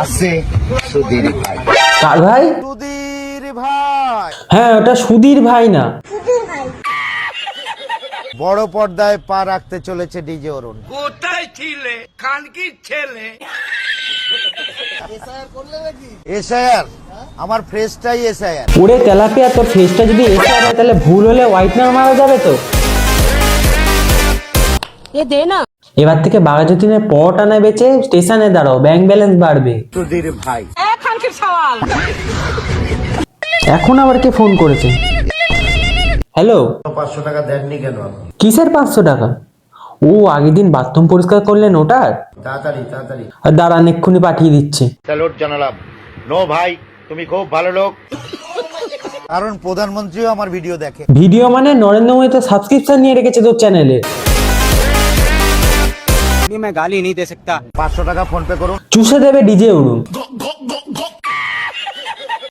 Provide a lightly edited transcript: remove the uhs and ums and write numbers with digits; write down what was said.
আসছে সুধীর ভাই। কার ভাই? সুধীর ভাই, হ্যাঁ, ওটা সুধীর ভাই না। বড় পর্দায় পা রাখতে চলেছে ডিজে অরুণ। কোথায় ছিলে খানকির ছেলে? এসআইআর, আমার ফ্রেশটাই এসআইআর। ওরে তেলাপিয়া, তোর ফেসটা যদি এসে আসে তাহলে ভুল হলে হোয়াইটনার মারা যাবে তো। ये देना। এবার থেকে বাঘাযতীনের পরোটা না বেচে স্টেশনে দাঁড়াও, ব্যাংক ব্যালেন্স বাড়বে। সুধীর ভাই, এখন আবার কে ফোন করেছে? হ্যালো, 500 টাকা দেননি কেন আপনি? কিসের 500 টাকা? ও আগের দিন বাথরুম পরিষ্কার করলেন ওটার? তাড়াতাড়ি তাড়াতাড়ি। আর দাঁড়ান, এক্ষুনি পাঠিয়ে দিচ্ছি। স্যালুট জানালাম। নো ভাই, তুমি খুব ভালো লোক। কারণ প্রধানমন্ত্রীও আমার ভিডিও দেখে। ভিডিও মানে নরেন্দ্র মোদী তো সাবস্ক্রিপশন নিয়ে রেখেছে তোর চ্যানেলে। मैं गाली नहीं दे सकता। 500 টাকা ফোন পে করুন। চুষে দেবে ডিজে উড়ুন।